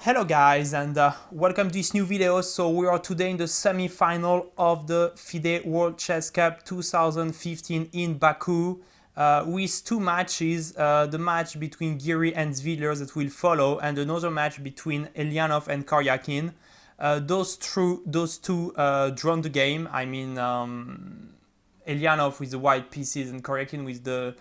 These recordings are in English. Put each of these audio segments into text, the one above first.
Hello guys and welcome to this new video. So we are today in the semi-final of the Fide World Chess Cup 2015 in Baku with two matches, the match between Giri and Svidler that will follow and another match between Elyanov and Karyakin. Those two drawn the game. Elyanov with the white pieces and Karyakin with the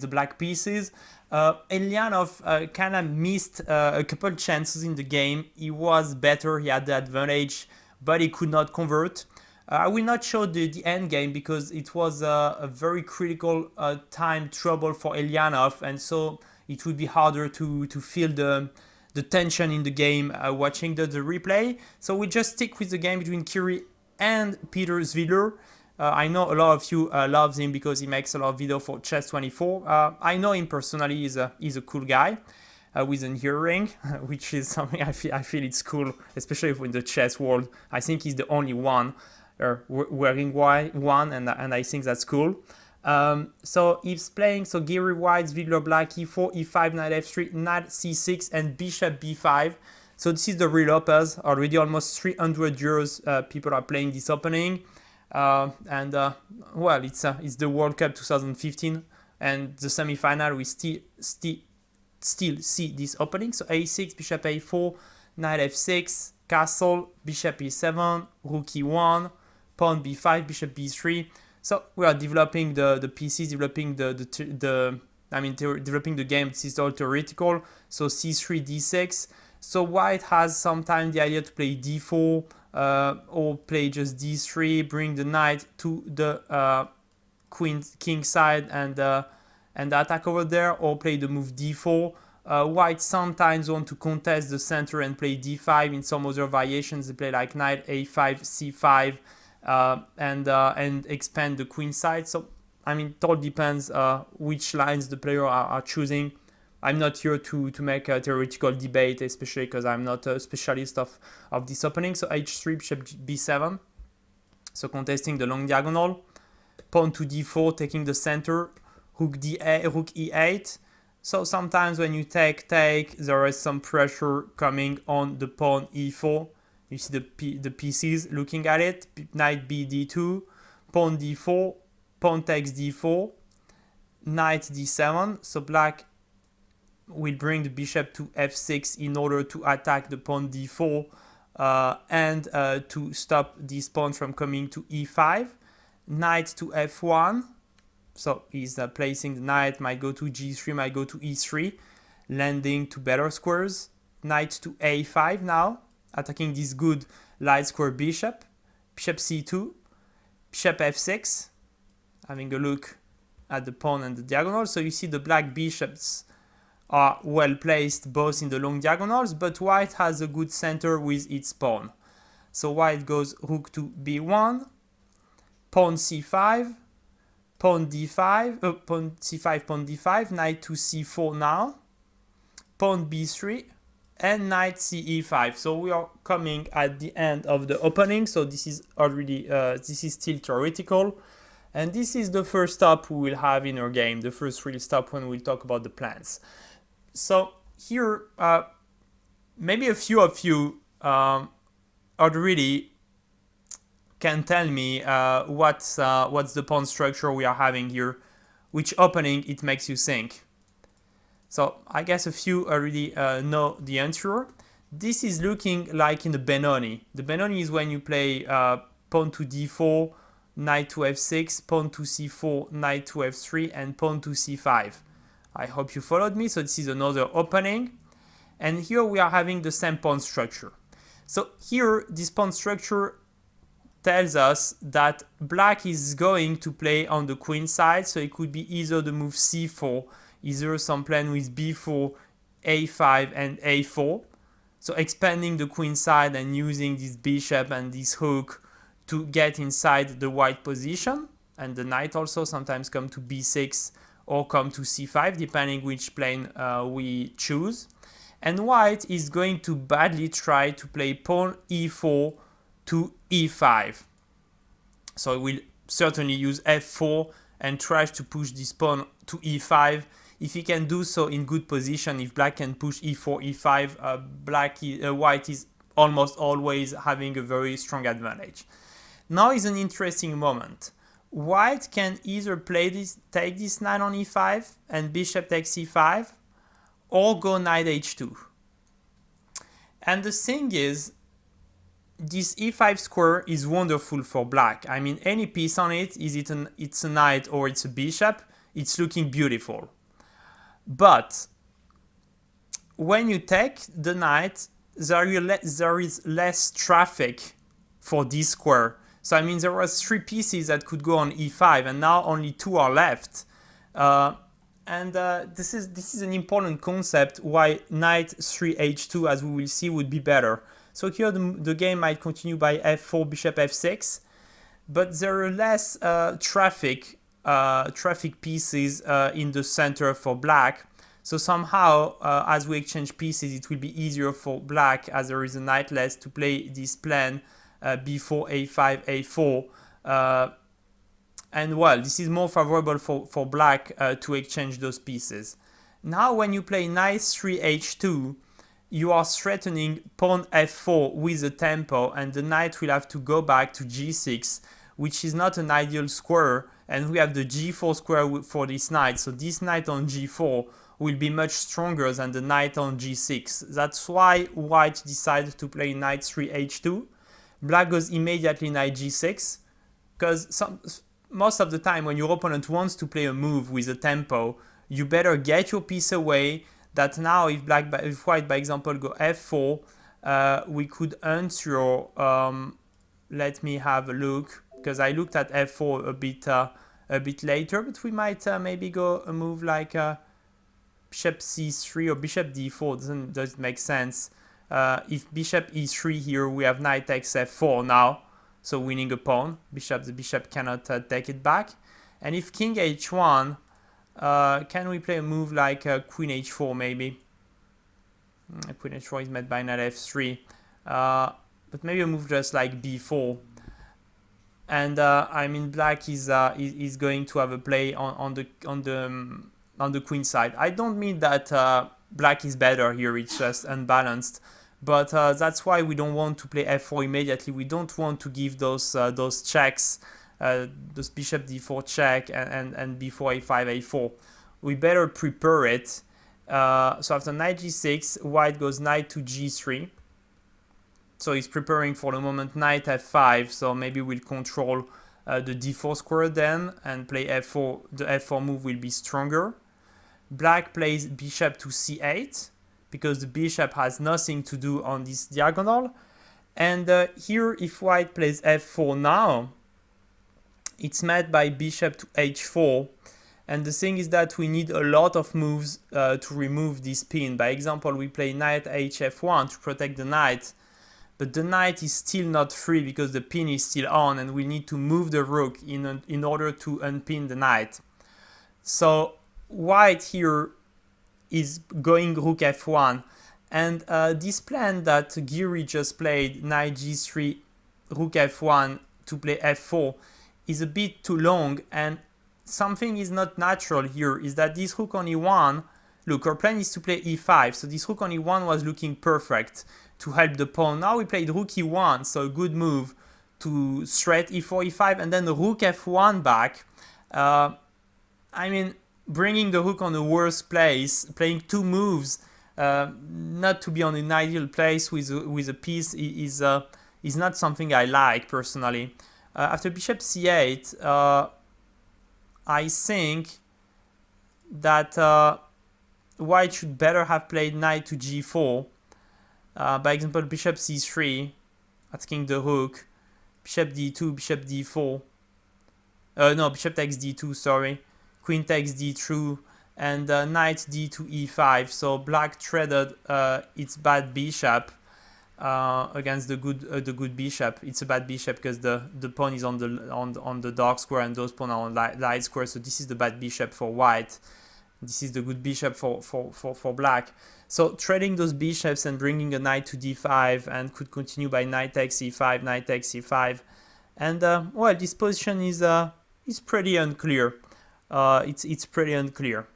black pieces. Elyanov kind of missed a couple chances in the game. He was better, he had the advantage, but he could not convert. I will not show the end game because it was a very critical time trouble for Elyanov, and so it would be harder to feel the tension in the game watching the replay. So we just stick with the game between Giri and Peter Svidler. I know a lot of you loves him because he makes a lot of video for Chess24. I know him personally. He's a cool guy with an earring, which is something I feel it's cool, especially in the chess world. I think he's the only one wearing one, and I think that's cool. So he's playing Giri white, Svidler black, e4, e5, knight f3, knight c6, and bishop b5. So this is the real uppers. Already almost 300 years people are playing this opening. Well, it's the World Cup 2015 and the semi-final. We still see this opening. So a6, bishop a4, knight f6, castle, bishop e7, rook e1, pawn b5, bishop b3. So we are developing the pieces, developing developing the game. This is all theoretical. So c3, d6. So white has sometimes the idea to play d4 or play just d3, bring the knight to the king side and attack over there, or play the move d4. White sometimes want to contest the center and play d5. In some other variations, they play like knight a5, c5, and expand the queen side. So it all depends which lines the player are choosing. I'm not here to make a theoretical debate, especially because I'm not a specialist of this opening. So h3, bishop b7. So contesting the long diagonal. Pawn to d4, taking the center. Rook e8. So sometimes when you take, there is some pressure coming on the pawn e4. You see the pieces looking at it. Knight b d2. Pawn d4. Pawn takes d4. Knight d7. So black will bring the bishop to f6 in order to attack the pawn d4 and to stop this pawn from coming to e5. Knight to f1. So he's placing the knight, might go to g3, might go to e3, landing to better squares. Knight to a5 now, attacking this good light square bishop. Bishop c2, bishop f6, having a look at the pawn and the diagonal. So you see the black bishops are well placed both in the long diagonals, but white has a good center with its pawn. So white goes rook to b1, pawn c5, pawn d5, pawn c5, pawn d5, knight to c4 now, pawn b3, and knight ce5. So we are coming at the end of the opening. So this is already this is still theoretical, and this is the first stop we will have in our game, the first real stop when we'll talk about the plans. So here, maybe a few of you already can tell me what's the pawn structure we are having here, which opening it makes you think. So I guess a few already know the answer. This is looking like in the Benoni. The Benoni is when you play pawn to d4, knight to f6, pawn to c4, knight to f3, and pawn to c5. I hope you followed me. So this is another opening. And here we are having the same pawn structure. So here, this pawn structure tells us that black is going to play on the queen side. So it could be either the move c4, either some plan with b4, a5, and a4. So expanding the queen side and using this bishop and this hook to get inside the white position. And the knight also sometimes come to b6 or come to c5, depending which plane we choose. And white is going to badly try to play pawn e4 to e5. So it will certainly use f4 and try to push this pawn to e5 if he can do so in good position, if black can push e4, e5, white is almost always having a very strong advantage. Now is an interesting moment. White can either take this knight on e5 and bishop takes e5, or go knight h2. And the thing is, this e5 square is wonderful for black. I mean, any piece on it, it's a knight or it's a bishop, it's looking beautiful. But when you take the knight, there is less traffic for this square. So I mean, there was 3 pieces that could go on e5, and now only 2 are left. This is an important concept why knight 3h2, as we will see, would be better. So here the game might continue by f4, bishop f6, but there are less traffic pieces in the center for black. So somehow, as we exchange pieces, it will be easier for black, as there is a knight less, to play this plan before a5, a4. And well, this is more favorable for black to exchange those pieces. Now when you play knight 3h2, you are threatening pawn f4 with a tempo, and the knight will have to go back to g6, which is not an ideal square, and we have the g4 square for this knight. So this knight on g4 will be much stronger than the knight on g6. That's why white decided to play knight 3h2. Black goes immediately knight g6, because most of the time when your opponent wants to play a move with a tempo, you better get your piece away. That now if white, by example, go f4, we could answer, let me have a look, because I looked at f4 a bit later, but we might maybe go a move like bishop c3 or bishop d4. Doesn't make sense. If bishop e3 here, we have knight takes f4 now, so winning a pawn. The bishop cannot take it back. And if king h1, can we play a move like queen h4 maybe? Queen h4 is met by knight f3, but maybe a move just like b4. And I mean, black is going to have a play on the queen side. I don't mean that black is better here; it's just unbalanced. But that's why we don't want to play f4 immediately. We don't want to give those checks, those bishop d4 check and b4 a5 a4. We better prepare it. So after knight g6, white goes knight to g3. So he's preparing for the moment knight f5. So maybe we'll control the d4 square then and play f4. The f4 move will be stronger. Black plays bishop to c8, because the bishop has nothing to do on this diagonal. And here, if white plays f4 now, it's met by bishop to h4. And the thing is that we need a lot of moves to remove this pin. By example, we play knight hf1 to protect the knight, but the knight is still not free because the pin is still on, and we need to move the rook in order to unpin the knight. So white here is going rook f1, and this plan that Giri just played, knight g3, rook f1 to play f4, is a bit too long, and something is not natural here, is that this rook on e1, look, our plan is to play e5, so this rook on e1 was looking perfect to help the pawn. Now we played rook e1, so a good move to threat e4, e5, and then the rook f1 back. I mean, bringing the rook on the worst place, playing 2 moves, not to be on an ideal place with a piece is not something I like personally. After bishop c8, I think that white should better have played knight to g4. By example, bishop c3, asking the rook, bishop d2, bishop d4. No, bishop takes d2, sorry. Queen takes d2, and knight d2 e5. So black traded its bad bishop against the good bishop. It's a bad bishop because the pawn is on the dark square and those pawns are on light square. So this is the bad bishop for white. This is the good bishop for black. So trading those bishops and bringing a knight to d5, and could continue by knight takes e5, knight takes e5, and well, this position is pretty unclear. It's pretty unclear.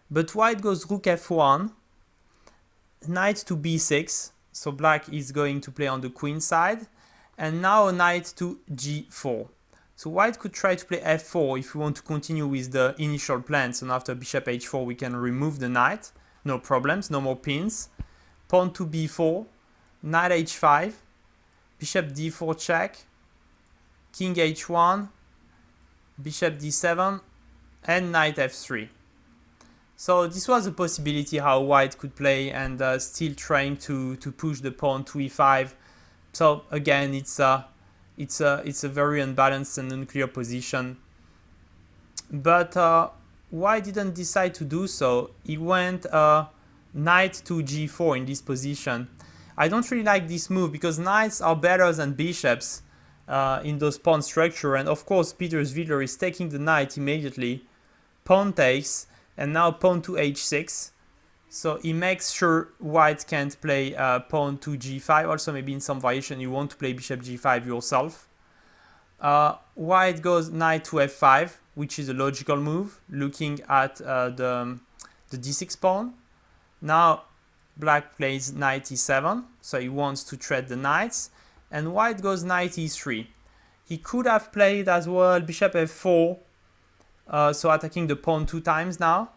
But white goes rook f1, knight to b6, so black is going to play on the queen side, and now knight to g4. So white could try to play f4 if we want to continue with the initial plan. So now after bishop h4 we can remove the knight, no problems, no more pins. Pawn to b4, knight h5, bishop d4 check, king h1, bishop d7, and knight f3. So this was a possibility how white could play, and still trying to push the pawn to e5. So again, it's a very unbalanced and unclear position. But white didn't decide to do so. He went knight to g4 in this position. I don't really like this move because knights are better than bishops in those pawn structure. And of course, Peter Svidler is taking the knight immediately. Pawn takes. And now pawn to h6, so he makes sure white can't play pawn to g5. Also, maybe in some variation you want to play bishop g5 yourself. White goes knight to f5, which is a logical move, looking at the d6 pawn. Now black plays knight e7, so he wants to trade the knights, and white goes knight e3. He could have played as well bishop f4, so attacking the pawn 2 times now.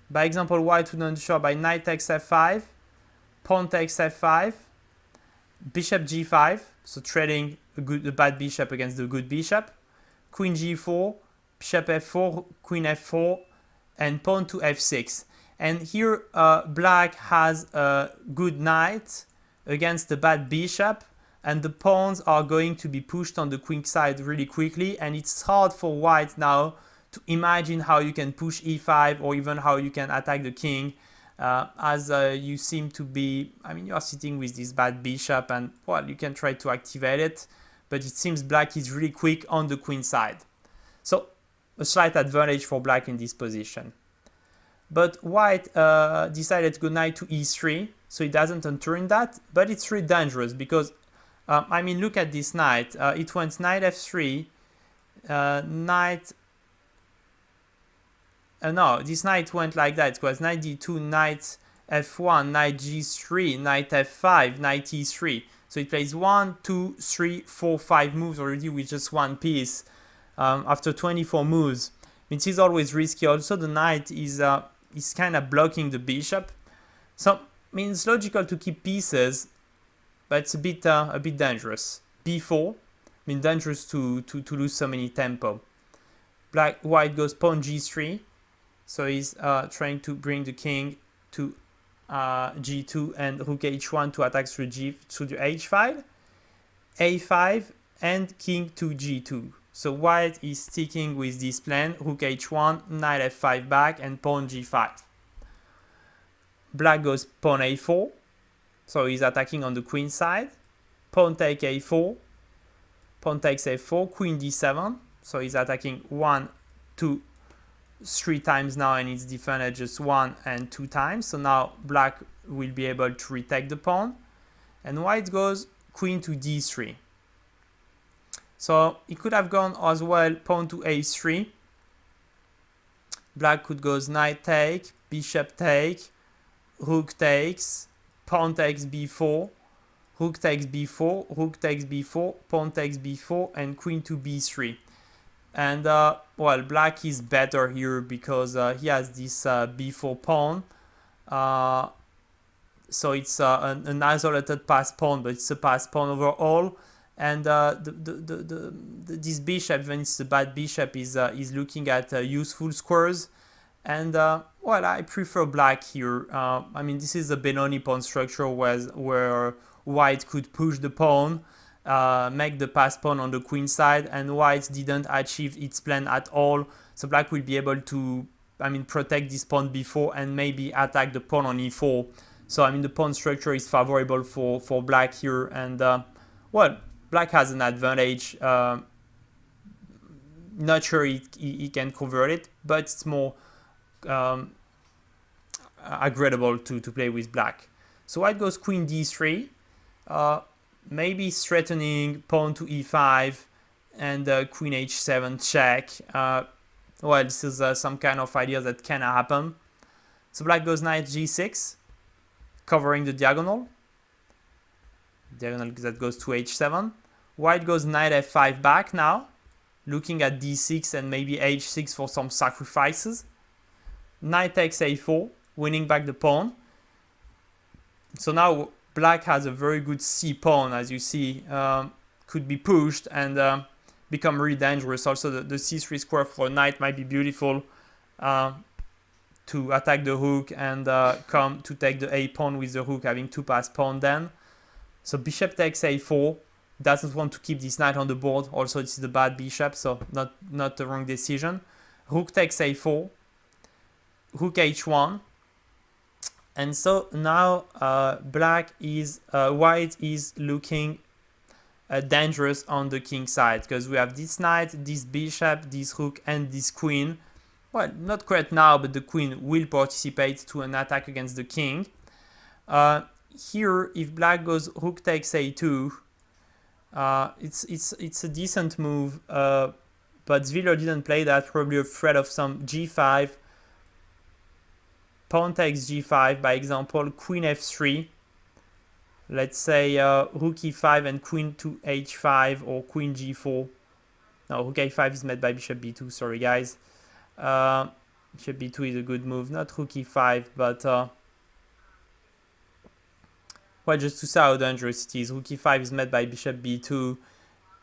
By example, white would ensure by knight takes f5, pawn takes f5, bishop g5, so trading the bad bishop against the good bishop, queen g4, bishop f4, queen f4, and pawn to f6. And here black has a good knight against the bad bishop, and the pawns are going to be pushed on the queen side really quickly, and it's hard for white now to imagine how you can push e5 or even how you can attack the king, as you seem to be, I mean, you are sitting with this bad bishop, and well, you can try to activate it, but it seems black is really quick on the queen side. So a slight advantage for black in this position. But white decided to go knight to e3, so it doesn't enter in that, but it's really dangerous because I mean, look at this knight. It went knight f3, no, this knight went like that. It was knight d2, knight f1, knight g3, knight f5, knight e3. So it plays 1, 2, 3, 4, 5 moves already with just one piece after 24 moves. It is always risky. Also, the knight is kind of blocking the bishop. So, I mean, it's logical to keep pieces, but it's a bit dangerous. b4, I mean, dangerous to lose so many tempo. White goes pawn g3, so he's trying to bring the king to g2 and rook h1 to attack through the h5, a5, and king to g2. So white is sticking with this plan: rook h1, knight f5 back, and pawn g5. Black goes pawn a4. So he's attacking on the queen side. Pawn take a4, pawn takes a4, queen d7. So he's attacking 1, 2, 3 times now, and it's defended just 1 and 2 times. So now black will be able to retake the pawn. And white goes queen to d3. So he could have gone as well pawn to a3. Black could go knight take, bishop take, rook takes, pawn takes b4, rook takes b4, rook takes b4, pawn takes b4, and queen to b3. And well, black is better here because he has this b4 pawn. So it's an isolated passed pawn, but it's a passed pawn overall. And this bishop, when it's a bad bishop, is looking at useful squares. And well, I prefer black here. I mean, this is a Benoni pawn structure where white could push the pawn, make the pass pawn on the queen side, and white didn't achieve its plan at all. So black will be able to, I mean, protect this pawn before and maybe attack the pawn on e4. So I mean, the pawn structure is favorable for black here, and well, black has an advantage. Not sure he can convert it, but it's more agreeable to play with black. So white goes queen d3, maybe threatening pawn to e5 and queen h7 check. Well, this is some kind of idea that can happen. So black goes knight g6, covering the diagonal. Diagonal that goes to h7. White goes knight f5 back now, looking at d6 and maybe h6 for some sacrifices. Knight takes a4, winning back the pawn. So now black has a very good c pawn, as you see, could be pushed and become really dangerous. Also, the c3 square for knight might be beautiful to attack the rook and come to take the a pawn with the rook, having two passed pawn then. So bishop takes a4. Doesn't want to keep this knight on the board. Also, this is a bad bishop, so not the wrong decision. Rook takes a4. Rook h1. And so now white is looking dangerous on the king side, because we have this knight, this bishop, this rook, and this queen. Well, not quite now, but the queen will participate to an attack against the king. Here, if black goes rook takes a2, it's a decent move, but Svidler didn't play that, probably afraid of some g5. Pawn takes g5, by example, queen f3. Let's say rook e5 and queen to h5 or queen g4. No, rook a5 is met by bishop b2, sorry guys. Bishop b2 is a good move, not rook e5, but well, just to see how dangerous it is. Rook e5 is met by bishop b2,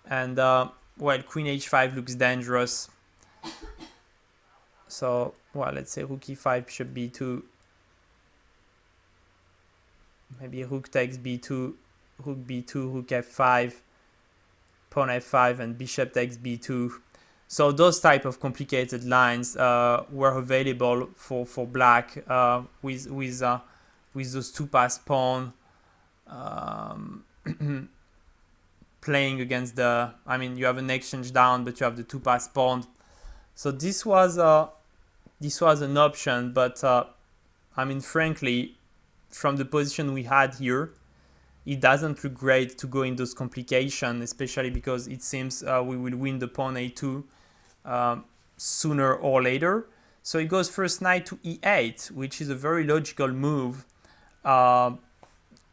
and well, queen h5 looks dangerous. So, well, let's say rook e5, bishop b2. Maybe rook takes b2, rook b2, rook f5, pawn f5, and bishop takes b2. So those type of complicated lines were available for black with those two passed pawn playing against the. I mean, you have an exchange down, but you have the two passed pawn. So this was an option, but I mean, frankly, from the position we had here, it doesn't look great to go in those complications, especially because it seems we will win the pawn a2 sooner or later. So it goes first knight to e8, which is a very logical move,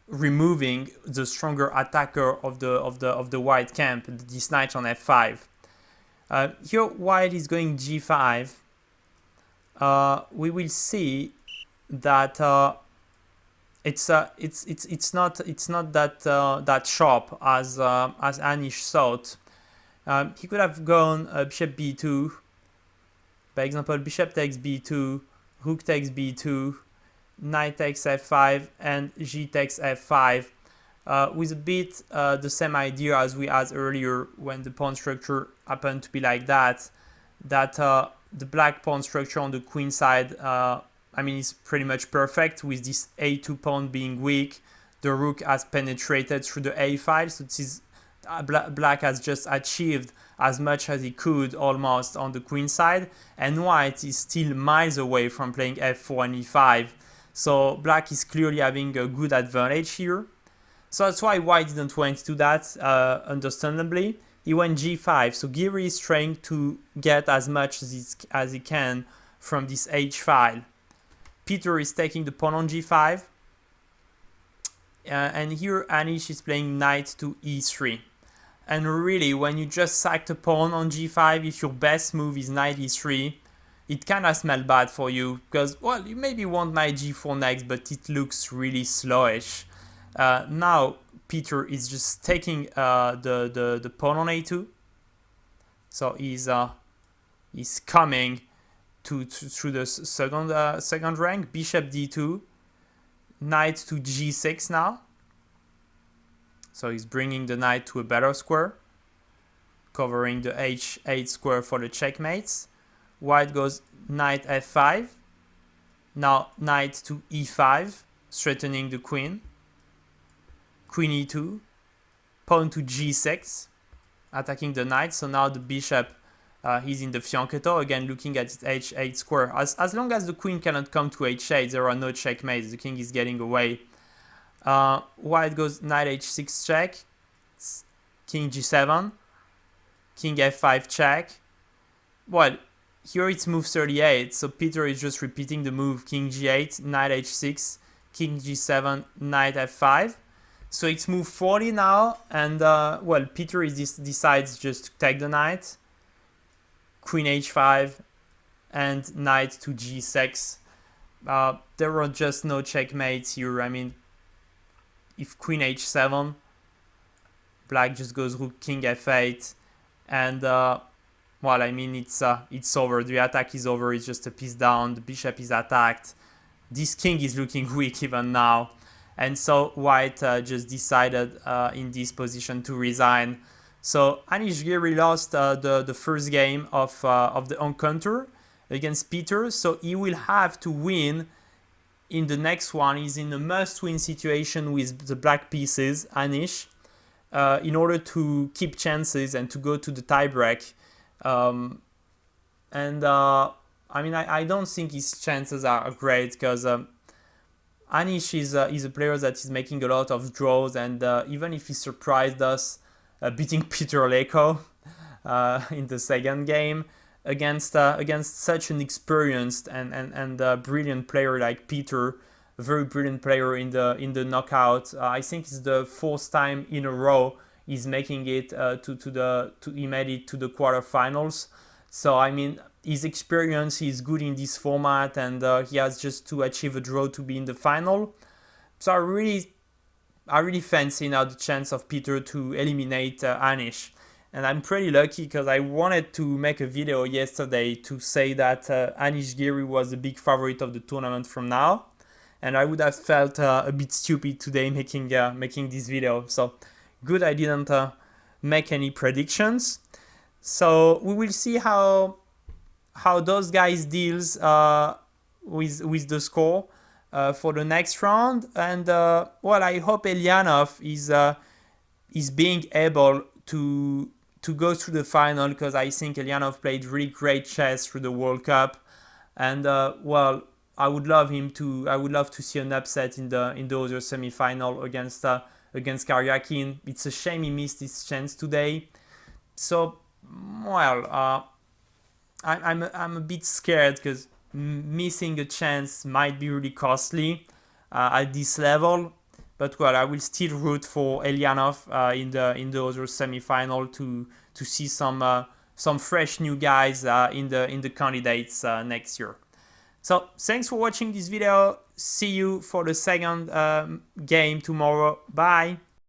removing the stronger attacker of the white camp, this knight on f5. Here white is going g5. We will see that it's not that sharp as Anish thought. He could have gone bishop b2. By example, bishop takes b2, rook takes b2, knight takes f5, and g takes f5, with a bit the same idea as we had earlier when the pawn structure happened to be like that. The black pawn structure on the queen side, I mean, it's pretty much perfect with this a2 pawn being weak. The rook has penetrated through the a file, so this is black has just achieved as much as he could almost on the queen side, and white is still miles away from playing f4 and e5. So black is clearly having a good advantage here. So that's why white didn't want to do that, understandably. He went g5, so Giri is trying to get as much as he can from this h file. Peter is taking the pawn on g5. And here Anish is playing knight to e3. And really, when you just sacked a pawn on g5, if your best move is knight e3, it kind of smells bad for you. Because, well, you maybe want knight g4 next, but it looks really slowish. Now, Peter is just taking the pawn on a2. So he's coming through the second rank. Bishop d2. Knight to g6 now. So he's bringing the knight to a better square, covering the h8 square for the checkmates. White goes knight f5. Now knight to e5, strengthening the queen. Queen e2. Pawn to g6, attacking the knight. So now the bishop he's in the fianchetto, again looking at its h8 square. As long as the queen cannot come to h8, there are no checkmates. The king is getting away. White goes knight h6 check, king g7, king f5 check. Well, here it's move 38, so Peter is just repeating the move king g8, knight h6, king g7, knight f5. So it's move 40 now, and well, Peter decides just to take the knight, queen h5, and knight to g6. There were just no checkmates here. I mean, if queen h7, black just goes rook king f8, and well, I mean, it's over. The attack is over. It's just a piece down. The bishop is attacked. This king is looking weak even now. And so white just decided in this position to resign. So Anish Giri lost the first game of the encounter against Peter. So he will have to win in the next one. He's in a must-win situation with the black pieces, Anish, in order to keep chances and to go to the tiebreak. I mean, I don't think his chances are great because Anish is a player that is making a lot of draws, and even if he surprised us beating Peter Leko in the second game against such an experienced and brilliant player like Peter, a very brilliant player in the knockout. I think it's the fourth time in a row he's making it he made it to the quarterfinals. So I mean, his experience is good in this format, and he has just to achieve a draw to be in the final. So I really fancy now the chance of Peter to eliminate Anish. And I'm pretty lucky because I wanted to make a video yesterday to say that Anish Giri was the big favorite of the tournament from now. And I would have felt a bit stupid today making this video. So good I didn't make any predictions. So we will see how those guys deals with the score for the next round. And well, I hope Elyanov is being able to go through the final, because I think Elyanov played really great chess through the World Cup. And well, I would love to see an upset in the other semi-final against Karyakin. It's a shame he missed his chance today. So well, I'm a bit scared because missing a chance might be really costly at this level. But well, I will still root for Elyanov in the other semi-final to see some fresh new guys in the candidates next year. So thanks for watching this video. See you for the second game tomorrow. Bye.